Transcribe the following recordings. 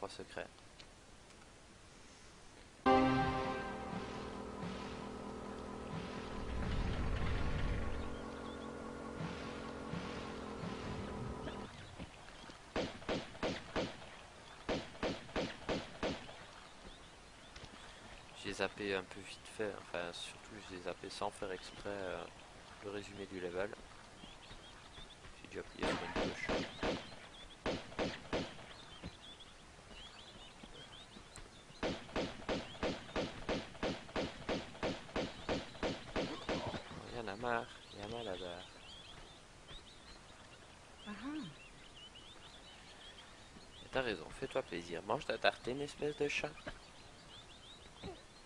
3 secrets. J'ai zappé un peu vite fait, enfin surtout j'ai zappé sans faire exprès le résumé du level. J'ai dû appuyer sur une touche. Il y en a marre, il y en a là-bas. T'as raison, fais-toi plaisir, mange ta tartine espèce de chat.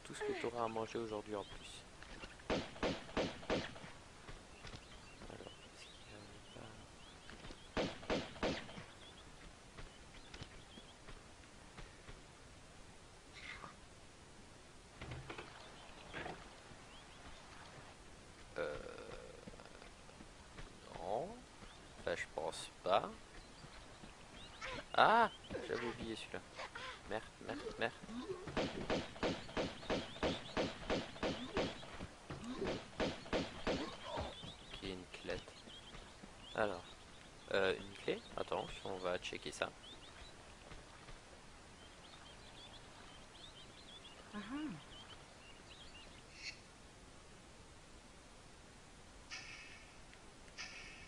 Tout ce que tu auras à manger aujourd'hui en plus. Alors, est-ce qu'il y a pas... Non. Enfin, je pense pas. Ah, j'avais oublié celui-là. Merde, merde, merde. Ok, une clé. Alors, une clé. Attends, on va checker ça.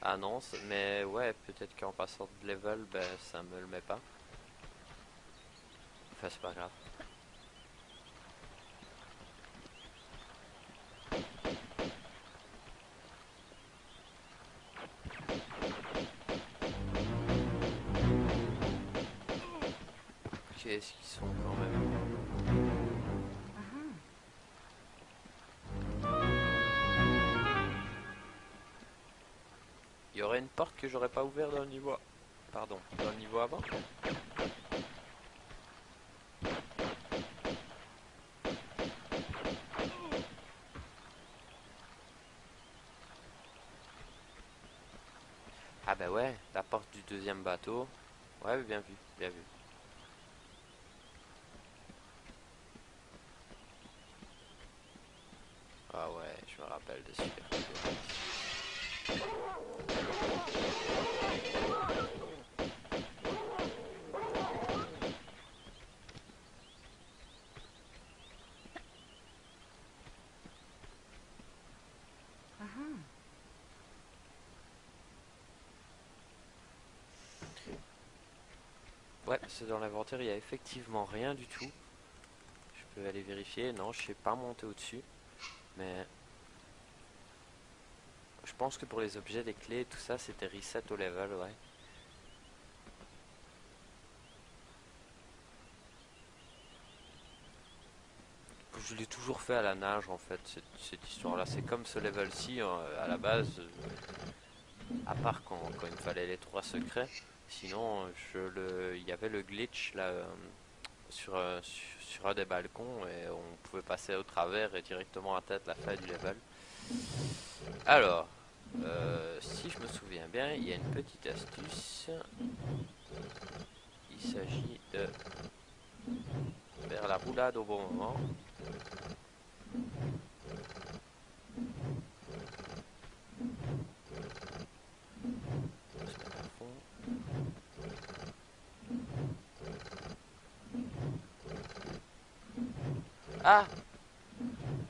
Ah non, mais ouais, peut-être qu'en passant de level, ben ça me le met pas. Enfin, c'est pas grave. Qu'est-ce qu'ils sont quand même. Il y aurait une porte que j'aurais pas ouvert dans le niveau... Pardon, dans le niveau avant. Ah bah ouais, la porte du deuxième bateau. Ouais, bien vu, bien vu. Ah ouais, je me rappelle de Super Mario. Ouais, c'est dans l'inventaire, il y a effectivement rien du tout. Je peux aller vérifier. Non, je sais pas monter au-dessus. Mais je pense que pour les objets, les clés, tout ça, c'était reset au level, ouais. Je l'ai toujours fait à la nage en fait, cette histoire-là. C'est comme ce level-ci, à la base, à part quand il me fallait les 3 secrets. Sinon, il y avait le glitch là sur un des balcons et on pouvait passer au travers et directement atteindre la fin du level. Alors, si je me souviens bien, il y a une petite astuce. Il s'agit de faire la roulade au bon moment. On se met à fond. Ah!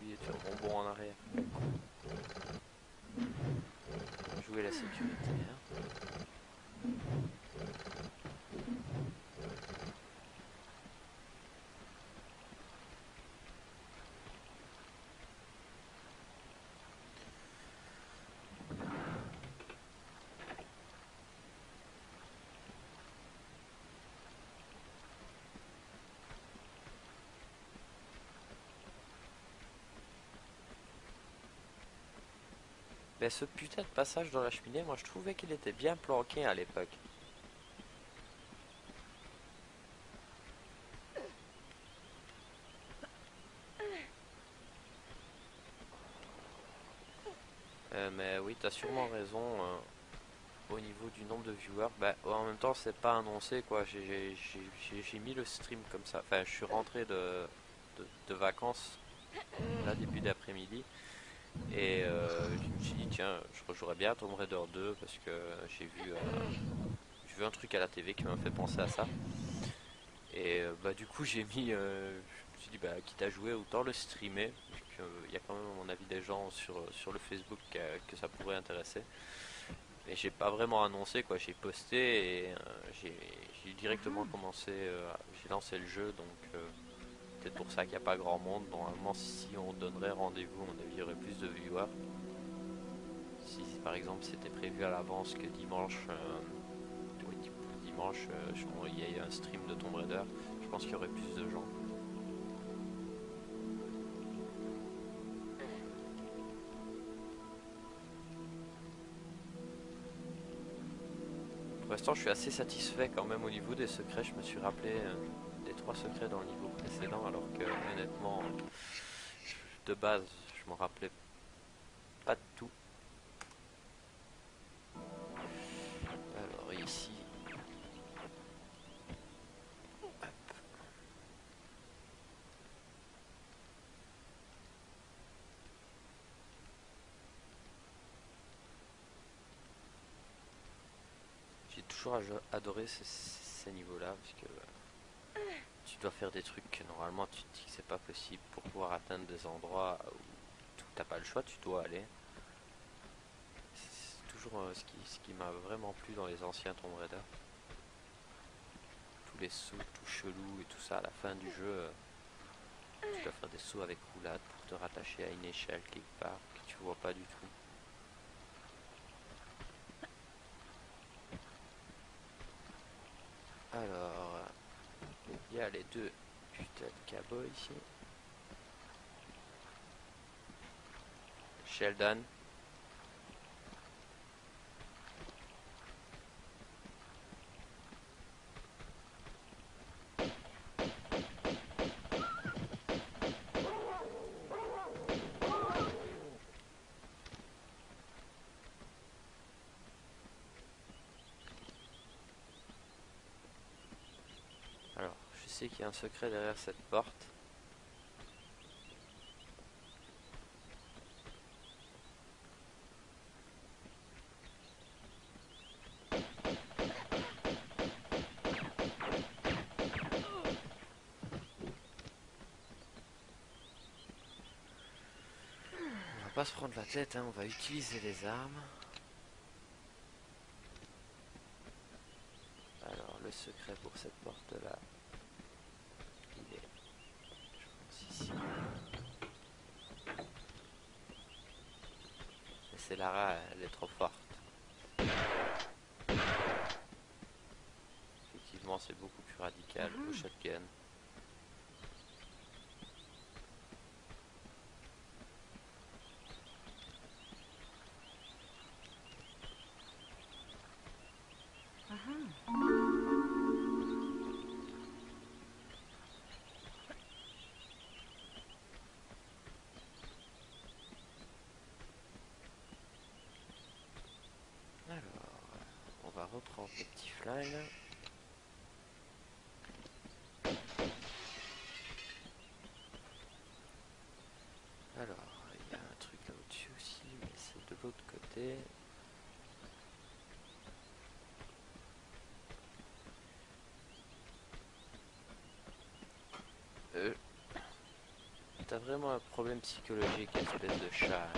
Lui est sur bonbon en arrière. Jouer la sécurité. Hein. Mais ce putain de passage dans la cheminée, moi je trouvais qu'il était bien planqué à l'époque. Mais oui, t'as sûrement raison. au niveau du nombre de viewers, bah, en même temps c'est pas annoncé quoi, j'ai mis le stream comme ça, enfin je suis rentré de vacances là début d'après-midi et je me suis dit tiens je rejouerais bien à Tomb Raider 2 parce que j'ai vu un truc à la TV qui m'a fait penser à ça et bah du coup je me suis dit bah quitte à jouer autant le streamer, il y a quand même à mon avis des gens sur le Facebook que ça pourrait intéresser. Mais j'ai pas vraiment annoncé quoi, j'ai posté et j'ai directement commencé, j'ai lancé le jeu donc peut-être pour ça qu'il n'y a pas grand monde. Normalement si on donnerait rendez-vous, à mon avis il y aurait plus de viewers. Si par exemple c'était prévu à l'avance que dimanche, oui, dimanche il y a un stream de Tomb Raider, je pense qu'il y aurait plus de gens. Pour l'instant je suis assez satisfait quand même au niveau des secrets, je me suis rappelé des 3 secrets dans le niveau précédent alors que honnêtement de base je m'en rappelais pas de tout. Alors ici, hop. J'ai toujours adoré ces niveaux-là parce que tu dois faire des trucs que normalement tu te dis que c'est pas possible pour pouvoir atteindre des endroits où t'as pas le choix, tu dois aller. C'est toujours ce qui m'a vraiment plu dans les anciens Tomb Raider. Tous les sauts tout chelous et tout ça à la fin du jeu, tu dois faire des sauts avec roulade pour te rattacher à une échelle quelque part que tu vois pas du tout. Alors, il y a les deux putains de cowboys ici. Sheldon. Alors, je sais qu'il y a un secret derrière cette porte. On va pas se prendre la tête, hein, on va utiliser les armes. Alors, le secret pour cette porte-là, il est, je pense, ici. Mais c'est Lara, elle est trop forte. Effectivement, c'est beaucoup plus radical au shotgun. Alors, on va reprendre les petits flingues. Alors, il y a un truc là au-dessus aussi, mais c'est de l'autre côté. T'as vraiment un problème psychologique, espèce de chat.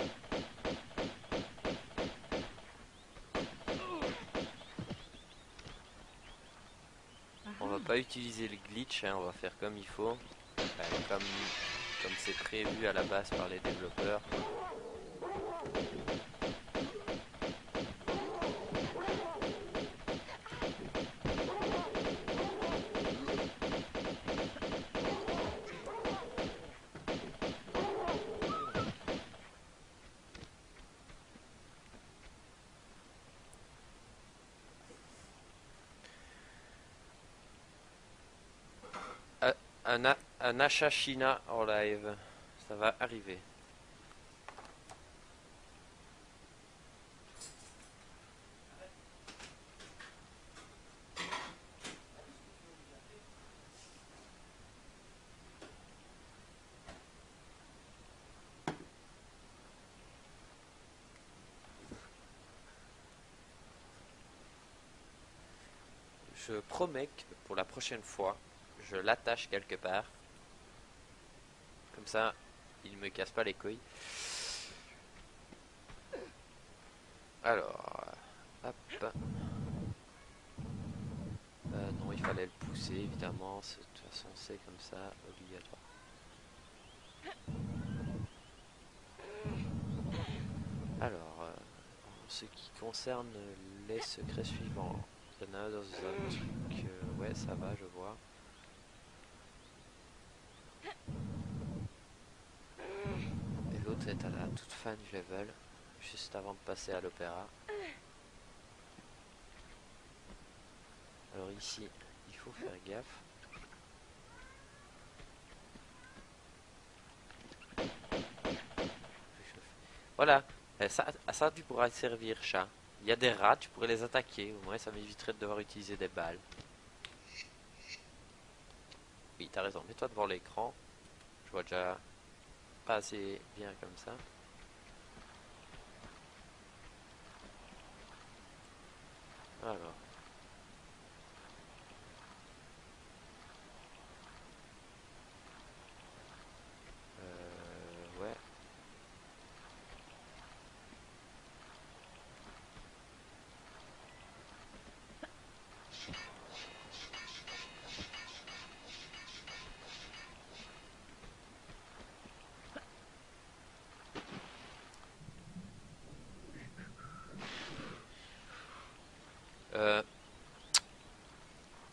On va pas utiliser le glitch, hein, on va faire comme il faut. Comme c'est prévu à la base par les développeurs. Un achat China en live, ça va arriver. Je promets que pour la prochaine fois, je l'attache quelque part. Comme ça, il me casse pas les couilles. Alors, hop. Non, il fallait le pousser, évidemment. De toute façon, c'est comme ça, obligatoire. Alors, en ce qui concerne les secrets suivants, il y en a dans un truc. Ouais, ça va, je vois. Et l'autre est à la toute fin du level, juste avant de passer à l'opéra. Alors ici, il faut faire gaffe. Voilà, ça tu pourras servir, chat. Il y a des rats, tu pourrais les attaquer, au moins ça m'éviterait de devoir utiliser des balles. Oui, t'as raison, mets-toi devant l'écran. Je vois déjà pas assez bien comme ça. Alors. Ouais. Euh,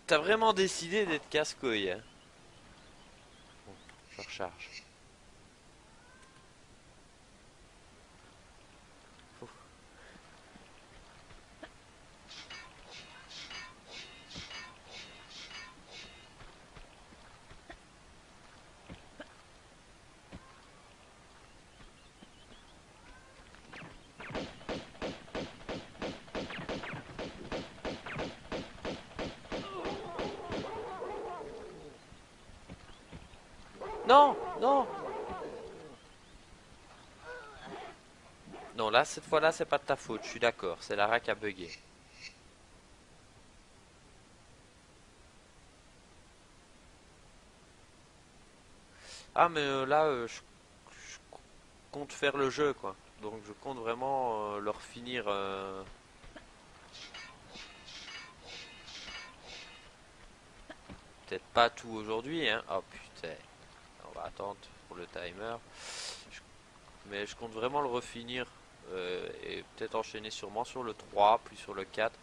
T'as vraiment décidé d'être casse-couille, hein? Bon, je recharge. Ouf. Non, non. Non, là, cette fois-là, c'est pas de ta faute, je suis d'accord, c'est Lara qui a bugué. Ah, mais là, je compte faire le jeu, quoi. Donc, je compte vraiment leur finir. Peut-être pas tout aujourd'hui, hein. Oh putain, on va attendre pour le timer. Je- Mais je compte vraiment le refinir. Et peut-être enchaîner sûrement sur le 3, puis sur le 4.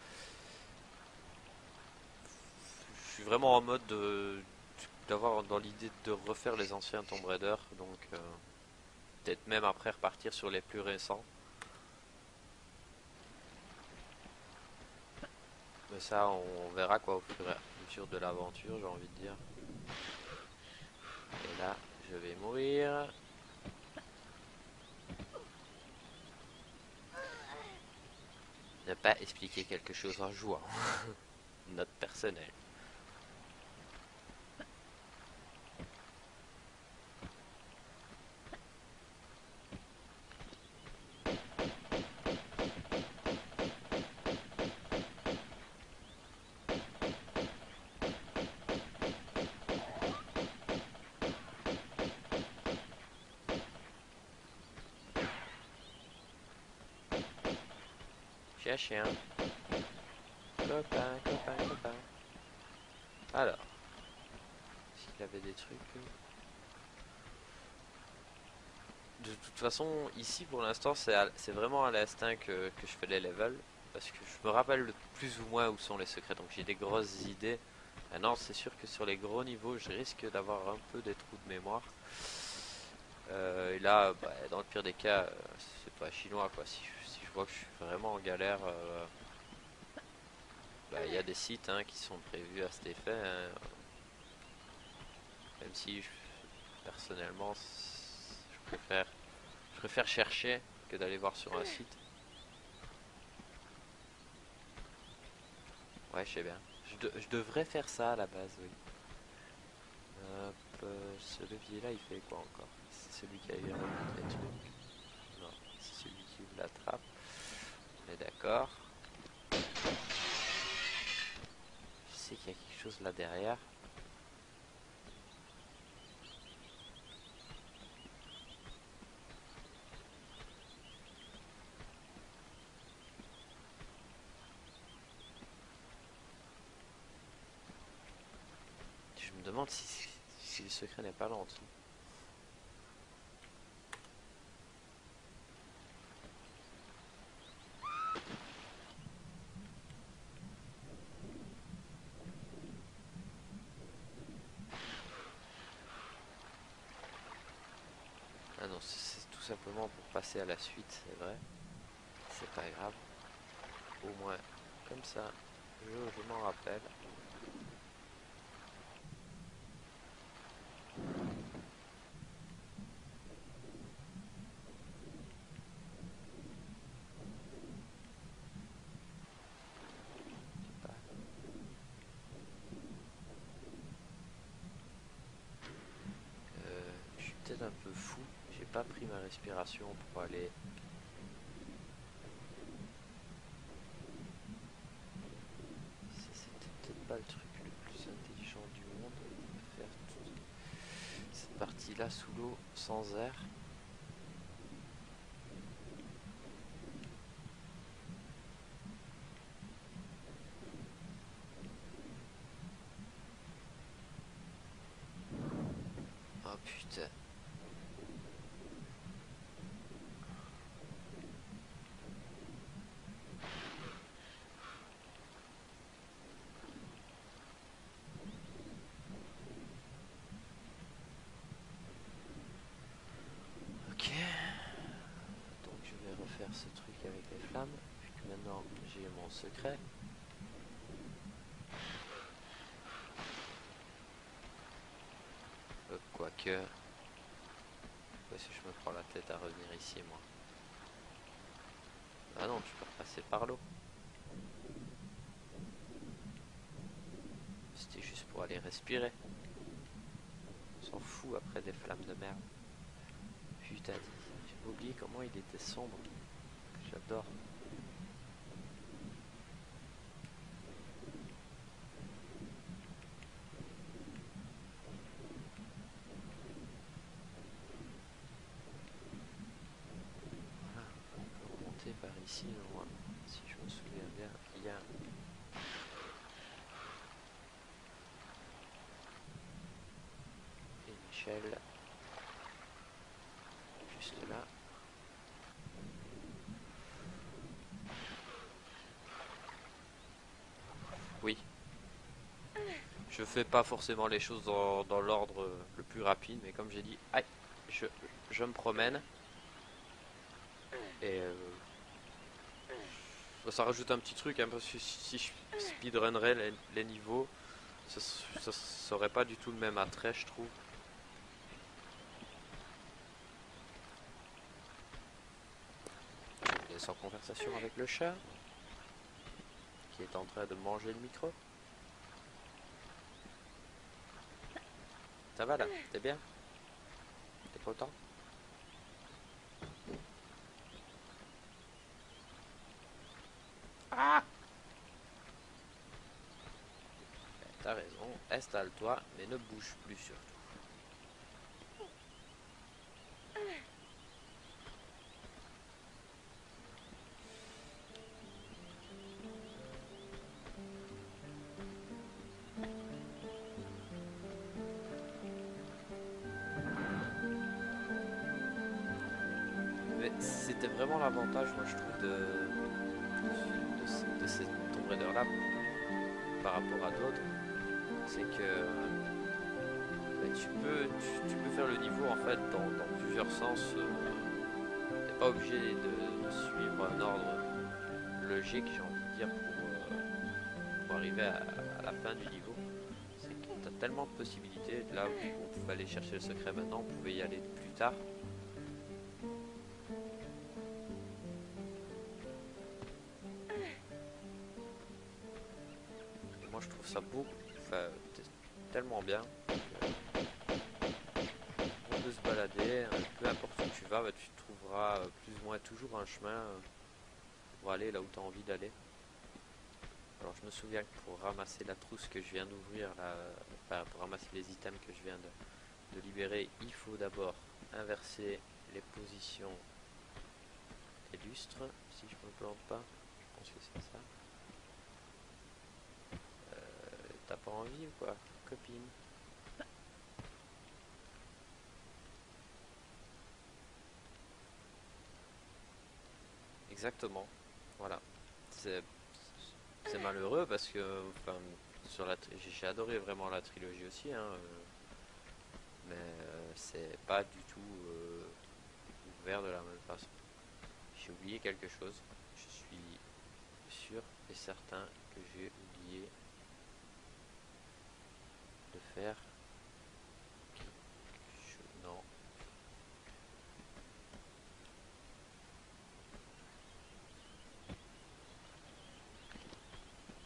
Je suis vraiment en mode d'avoir dans l'idée de refaire les anciens Tomb Raider. Donc, peut-être même après repartir sur les plus récents. Mais ça, on verra quoi au fur et à mesure de l'aventure, j'ai envie de dire. Et là, je vais mourir. Ne pas expliquer quelque chose en jouant. Note personnelle. Chien, chien. Copain, copain, copain. Alors, s'il avait des trucs. De toute façon, ici pour l'instant, c'est vraiment à l'instinct que je fais les levels. Parce que je me rappelle plus ou moins où sont les secrets. Donc j'ai des grosses idées. Maintenant, c'est sûr que sur les gros niveaux, je risque d'avoir un peu des trous de mémoire. Et là, bah, dans le pire des cas, c'est pas chinois quoi. Si je vois que je suis vraiment en galère, bah, il y a des sites hein, qui sont prévus à cet effet, hein. Même si personnellement, je préfère chercher que d'aller voir sur un site. Ouais, je sais bien. Je devrais faire ça à la base, oui. Hop, ce levier là, il fait quoi encore? C'est celui qui a eu remonter les trucs. Non, c'est celui qui ouvre la trappe. On est d'accord. sais qu'il y a quelque chose là derrière. Je me demande si le secret n'est pas là en dessous. Ah non, c'est tout simplement pour passer à la suite, c'est vrai. C'est pas grave. Au moins, comme ça, je m'en rappelle. Je suis peut-être un peu fou. J'ai pas pris ma respiration pour aller. C'était peut-être pas le truc le plus intelligent du monde. Faire toute cette partie-là sous l'eau sans air. Oh putain. Ok. Donc je vais refaire ce truc avec les flammes. Puisque maintenant j'ai mon secret. Quoique. Pourquoi si je me prends la tête à revenir ici moi? Ah non, tu peux repasser par l'eau. C'était juste pour aller respirer. On s'en fout après des flammes de merde. Putain, j'ai oublié comment il était sombre. J'adore. Voilà, on peut remonter par ici, loin. Si je me souviens bien, il y a une échelle juste là. Oui, je fais pas forcément les choses dans l'ordre le plus rapide, mais comme j'ai dit, aïe, je me promène et ça rajoute un petit truc, hein, parce que si je speedrunnerais les niveaux, ça aurait pas du tout le même attrait, je trouve. Je vous laisse en conversation avec le chat qui est en train de manger le micro. Ça va là? T'es bien? T'es content? Ah! T'as raison, installe-toi, mais ne bouge plus surtout. Mais c'était vraiment l'avantage, moi je trouve, de cette Tomb Raider là par rapport à d'autres. C'est que bah, tu peux faire le niveau en fait dans plusieurs sens. T'es pas obligé de suivre un ordre logique, j'ai envie de dire, pour arriver à la fin du niveau. C'est que t'as tellement de possibilités. Là où on pouvait aller chercher le secret maintenant, on pouvait y aller plus tard. Et moi je trouve ça beau, enfin, tellement bien. On peut se balader, peu importe où tu vas, bah, tu trouveras plus ou moins toujours un chemin pour aller là où tu as envie d'aller. Alors je me souviens que pour ramasser la trousse que je viens d'ouvrir, là, enfin, pour ramasser les items que je viens de libérer, il faut d'abord inverser les positions des lustres, si je me plante pas, je pense que c'est ça. T'as pas envie ou quoi, copine? Exactement, voilà. C'est malheureux parce que enfin, j'ai adoré vraiment la trilogie aussi, hein, mais c'est pas du tout ouvert de la même façon. J'ai oublié quelque chose. Je suis sûr et certain que j'ai oublié de faire quelque chose. Non.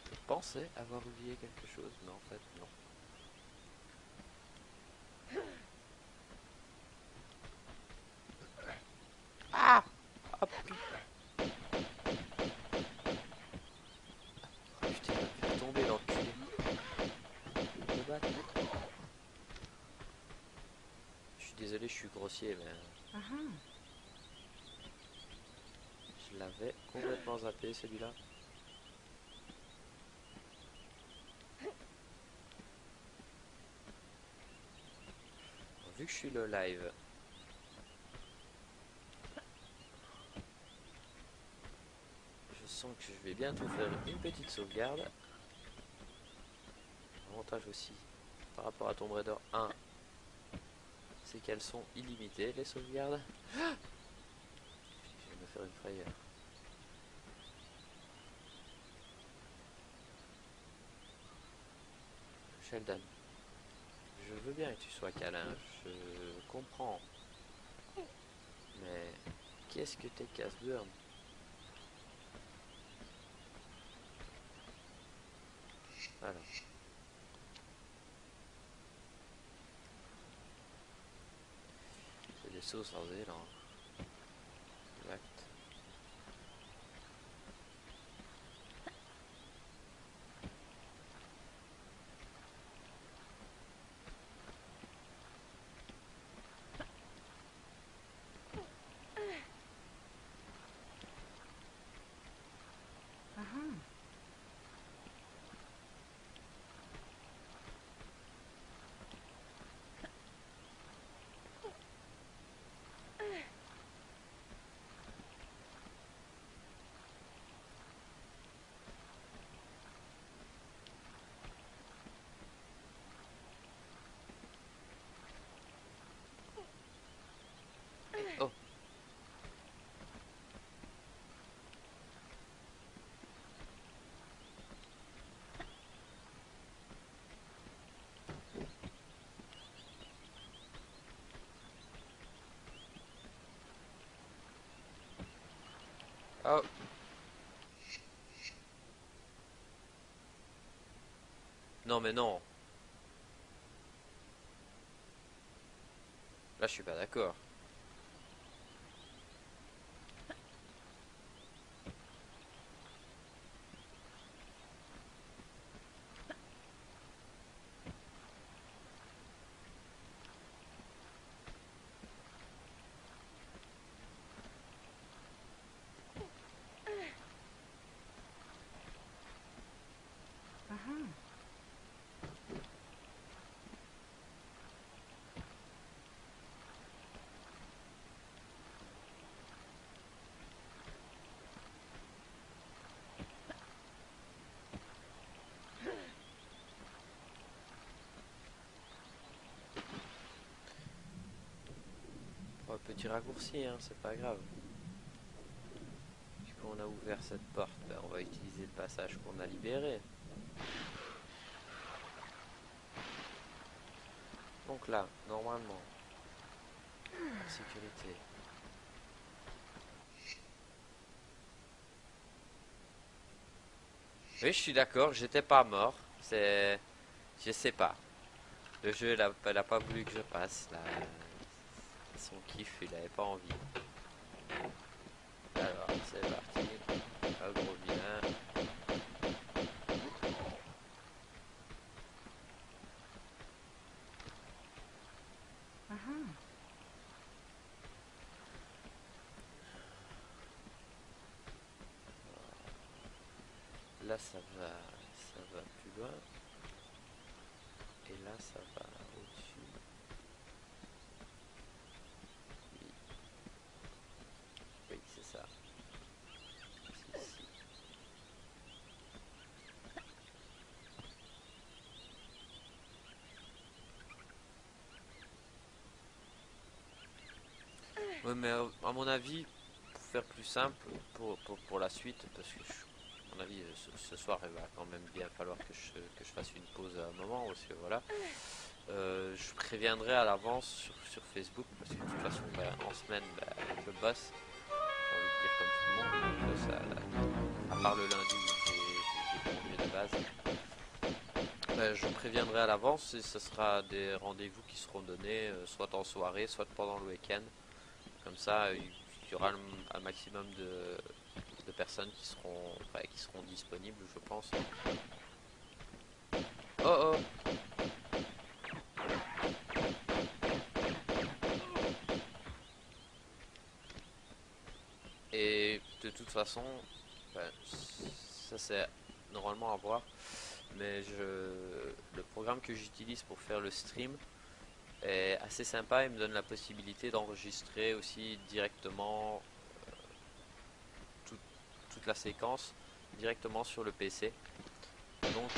Je pensais avoir oublié quelque chose, mais en fait non. Ah, ah putain, il m'a fait tomber l'enculé. Le battre. Je suis désolé, je suis grossier, mais je l'avais complètement zappé celui-là. Vu que je suis le live, je sens que je vais bientôt faire une petite sauvegarde. Avantage aussi par rapport à Tomb Raider 1, c'est qu'elles sont illimitées les sauvegardes. Je vais me faire une frayeur. Sheldon, je veux bien que tu sois câlin, je comprends. Mais qu'est-ce que t'es casse-burn? Alors, c'est des sauces en Zélande. Exact. Oh, oh, non mais non. Là, je suis pas d'accord. Oh, petit raccourci, hein, c'est pas grave. Puisqu'on a ouvert cette porte, ben, on va utiliser le passage qu'on a libéré. Donc là, normalement, en sécurité. Oui, je suis d'accord, j'étais pas mort. C'est... Je sais pas. Le jeu, elle a pas voulu que je passe. Là. Son kiff, il avait pas envie. Alors, c'est parti. Un gros vilain. là ça va plus loin. Et là ça va au-dessus. Oui, oui c'est ça. C'est ici. Ouais, mais à mon avis, pour faire plus simple, pour la suite, parce que à mon avis, ce soir, il va quand même bien falloir que je fasse une pause à un moment, parce que voilà. Je préviendrai à l'avance sur Facebook, parce que de toute façon, ben, en semaine, ben, je bosse, j'ai envie de dire comme tout le monde, donc à part le lundi où j'ai congé de base, ben, je préviendrai à l'avance et ce sera des rendez-vous qui seront donnés, soit en soirée, soit pendant le week-end. Comme ça, il y aura un maximum de personnes qui seront disponibles, je pense. Oh oh! Et de toute façon, ben, ça c'est normalement à voir, mais le programme que j'utilise pour faire le stream est assez sympa et me donne la possibilité d'enregistrer aussi directement tout- toute la séquence directement sur le PC. Donc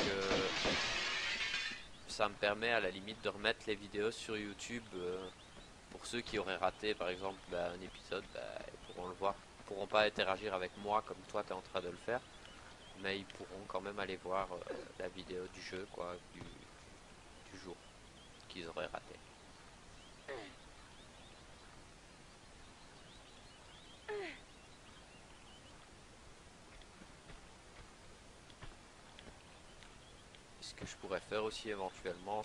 ça me permet à la limite de remettre les vidéos sur YouTube pour ceux qui auraient raté par exemple un épisode, ils pourront le voir. Ils pourront pas interagir avec moi comme toi tu es en train de le faire, mais ils pourront quand même aller voir la vidéo du jeu quoi, du jour qu'ils auraient raté. Ce que je pourrais faire aussi éventuellement,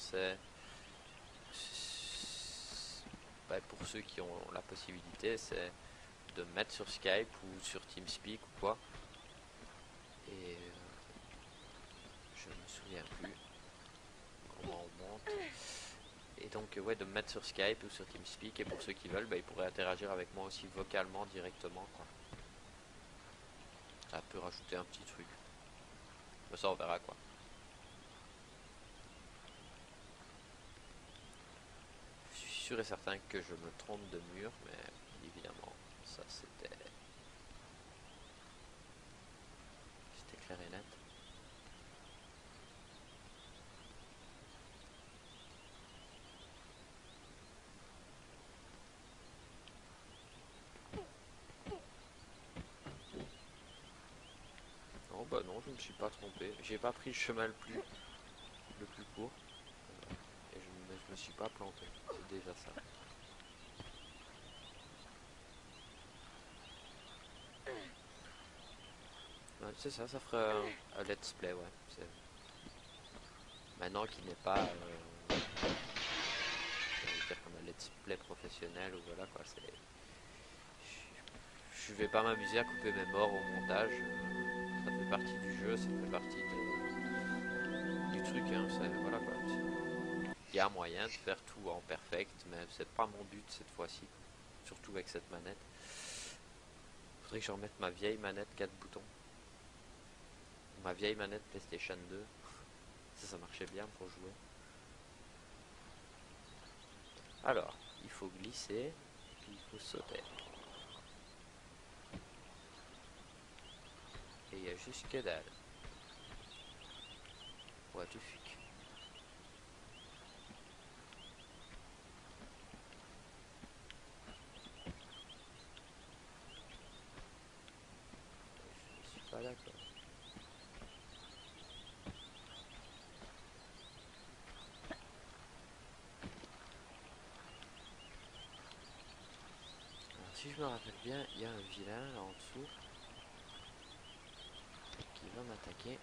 pour ceux qui ont la possibilité, c'est de me mettre sur Skype ou sur TeamSpeak ou quoi. Et je me souviens plus comment on monte. Et donc ouais, de me mettre sur Skype ou sur TeamSpeak. Et pour ceux qui veulent, ils pourraient interagir avec moi aussi vocalement directement, quoi. Ça peut rajouter un petit truc. Mais ça on verra quoi. Je suis sûr et certain que je me trompe de mur, mais évidemment, ça c'était clair et net. Non bah non, je ne me suis pas trompé. J'ai pas pris le chemin le plus court. Et je me suis pas planté. C'est déjà ça. Ouais, c'est ça, ça ferait un let's play, ouais. Maintenant qu'il n'est pas, j'ai envie de dire comme un let's play professionnel ou voilà quoi. Je vais pas m'amuser à couper mes morts au montage. Ça fait partie du jeu, ça fait partie du truc, hein. Voilà quoi. Il y a un moyen de faire tout en perfect, mais c'est pas mon but cette fois-ci. Surtout avec cette manette. Faudrait que je remette ma vieille manette 4 boutons. Ma vieille manette PlayStation 2. Ça marchait bien pour jouer. Alors, il faut glisser, puis il faut sauter. Et il y a juste que dalle. What the fuck. Je suis pas d'accord. Alors, si je me rappelle bien, il y a un vilain là en dessous qui va m'attaquer.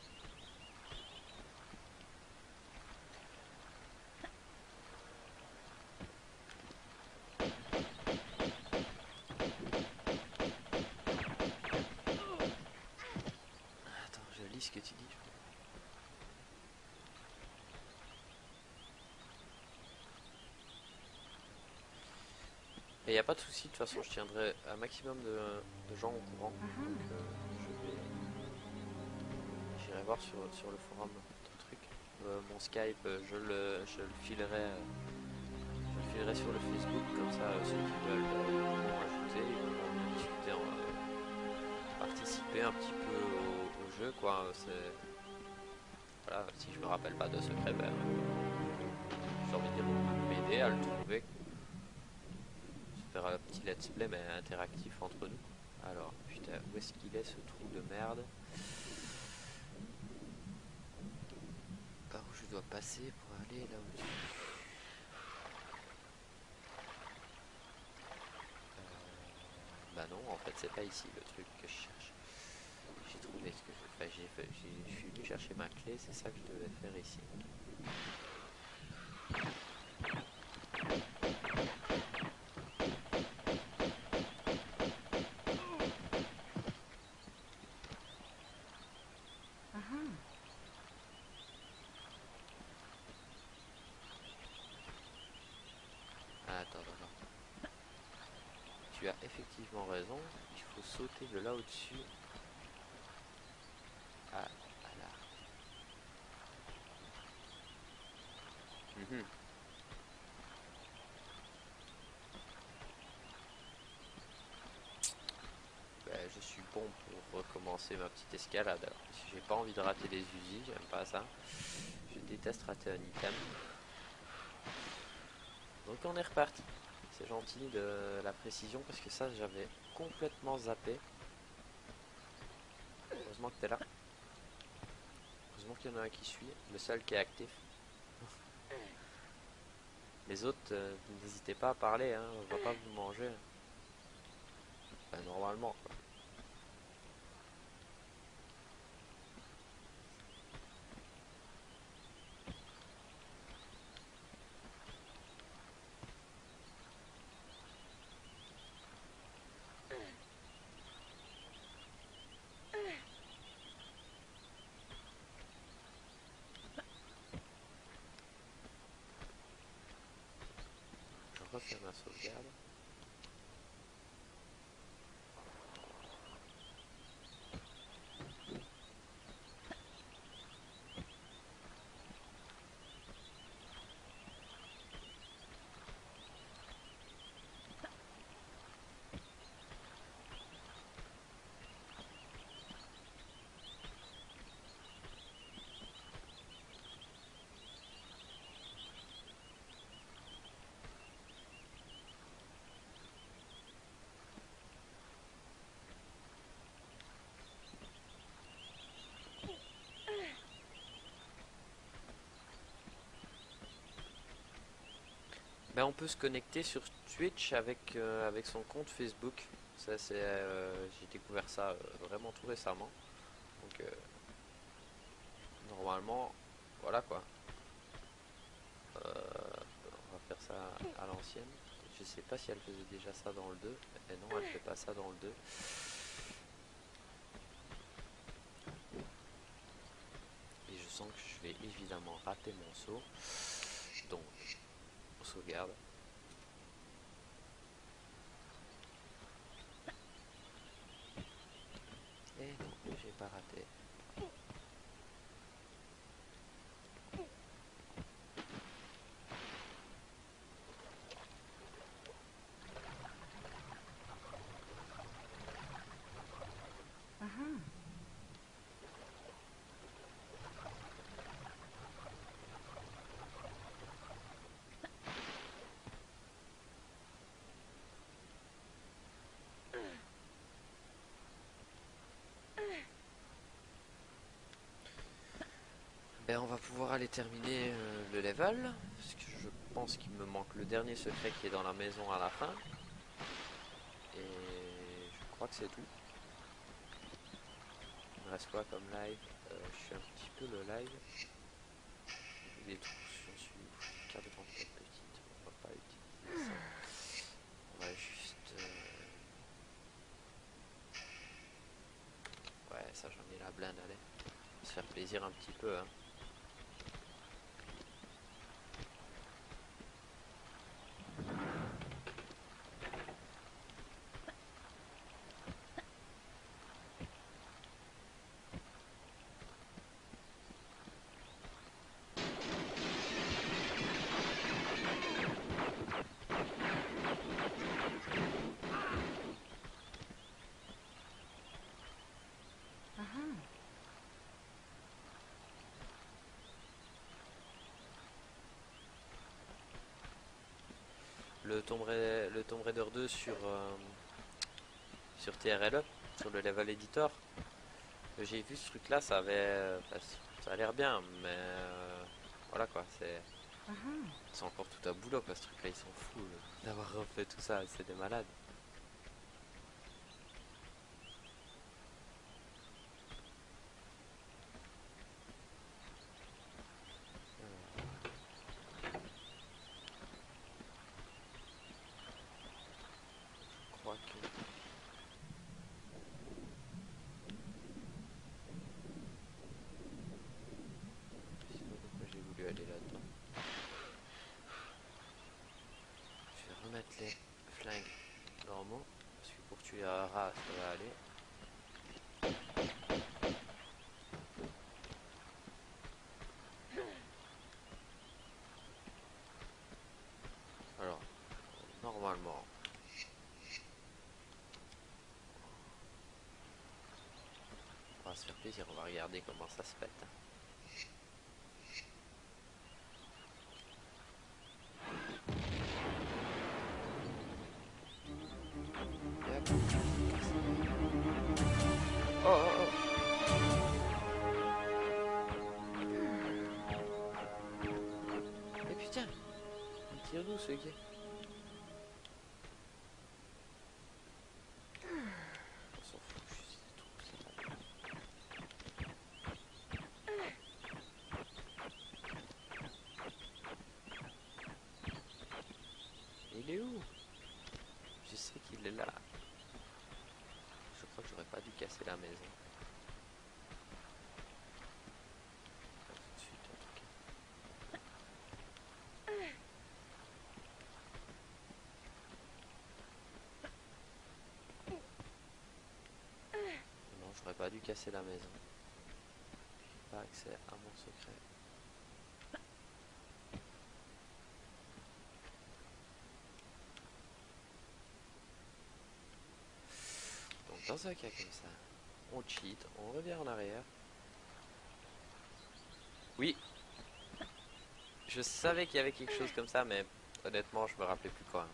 Attends, je lis ce que tu dis. Et il n'y a pas de souci, de toute façon, je tiendrai un maximum de gens au courant. Donc, j'irai j'irai voir sur le forum ton truc. Mon Skype, je le filerai sur le Facebook, comme ça ceux qui veulent pourront ajouter, ils pourront discuter, participer un petit peu au jeu quoi. Voilà, si je me rappelle pas de secret, ben, j'ai envie de dire m'aider à le trouver. Se faire un petit let's play mais interactif entre nous. Alors, putain, où est-ce qu'il est ce trou de merde? Par où je dois passer pour aller là où bah non, en fait c'est pas ici le truc que je cherche. J'ai trouvé ce que je... Enfin, je suis venu chercher ma clé, c'est ça que je devais faire ici. Ah, attends. Tu as effectivement raison, il faut sauter de là au-dessus. Ah, là. Ben, je suis bon pour recommencer ma petite escalade. Alors, j'ai pas envie de rater les usines, j'aime pas ça. Je déteste rater un item. Donc on est reparti. C'est gentil de la précision parce que ça j'avais complètement zappé. Heureusement que t'es là. Heureusement qu'il y en a un qui suit, le seul qui est actif. Les autres, n'hésitez pas à parler, hein, on va pas vous manger. Enfin, normalement quoi. Je refais ma sauvegarde. Ben, on peut se connecter sur Twitch avec son compte Facebook. Ça, j'ai découvert ça vraiment tout récemment. Donc, normalement, voilà quoi. On va faire ça à l'ancienne. Je sais pas si elle faisait déjà ça dans le 2. Mais non, elle fait pas ça dans le 2. Et je sens que je vais évidemment rater mon saut. Donc, on sauvegarde. Et non, j'ai pas raté. Ben, on va pouvoir aller terminer le level. Parce que je pense qu'il me manque le dernier secret qui est dans la maison à la fin. Et je crois que c'est tout. Il me reste quoi comme live? Je suis un petit peu le live. Des trous, j'en suis où? Carte de contact petite, on va pas utiliser ça. On va juste... Ouais, ça j'en ai la blinde, allez. On va se faire plaisir un petit peu, hein. le Tomb Raider 2 sur TRLE, sur le level editor. J'ai vu ce truc là, ça a l'air bien, mais voilà quoi, c'est encore tout un boulot quoi, ce truc là, ils sont fous d'avoir refait tout ça, c'est des malades. Je crois que... Je sais pas pourquoi j'ai voulu aller là-dedans. Je vais remettre les flingues normaux, parce que pour tuer un rat, ça va aller. Alors, normalement, on va se faire plaisir, on va regarder comment ça se pète. Et hop. Oh oh oh. Et putain, il tire d'où ce gars? On s'en fout, juste des trous, c'est pas grave. Il est où? Je sais qu'il est là. Je crois que j'aurais pas dû casser la maison. Pas tout de suite en tout cas. Non, j'aurais pas dû casser la maison. J'ai pas accès à mon secret. Donc dans un cas comme ça, on cheat, on revient en arrière. Oui, je savais qu'il y avait quelque chose comme ça, mais honnêtement, je me rappelais plus quoi.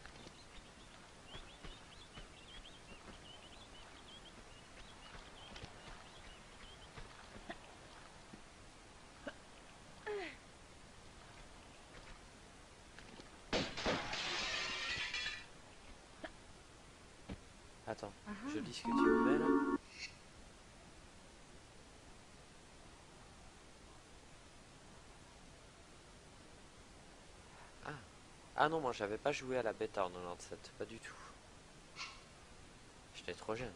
Attends, je lis ce que tu me mets là. Ah. Ah non, moi j'avais pas joué à la bêta en 97, pas du tout. J'étais trop jeune.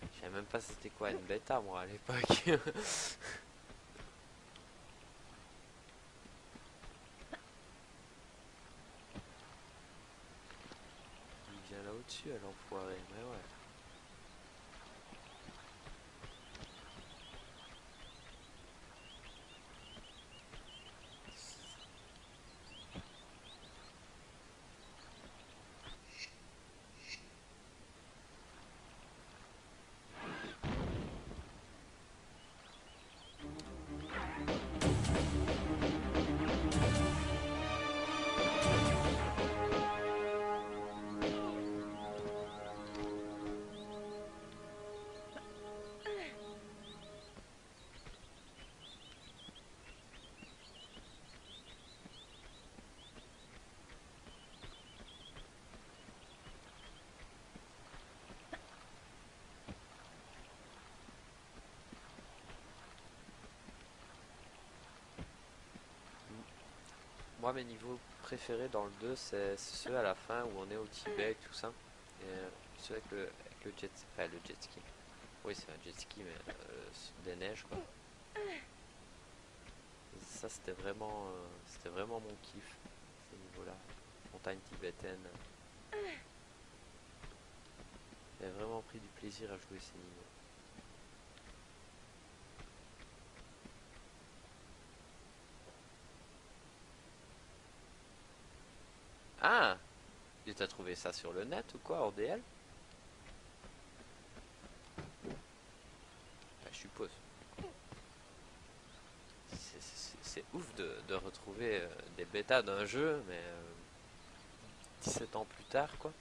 Je savais même pas c'était quoi une bêta moi à l'époque. Il vient là au-dessus à l'enfoiré, mais ouais. Moi, mes niveaux préférés dans le 2, c'est ceux à la fin où on est au Tibet et tout ça. Et ceux avec le jet, enfin, le jet ski. Oui, c'est un jet ski, mais des neiges, quoi. Ça, c'était vraiment mon kiff, ces niveaux-là. Montagne tibétaine. J'ai vraiment pris du plaisir à jouer ces niveaux. Ah! Et t'as trouvé ça sur le net ou quoi, hors DL? Bah, je suppose. C'est ouf de retrouver des bêtas d'un jeu, mais 17 ans plus tard, quoi.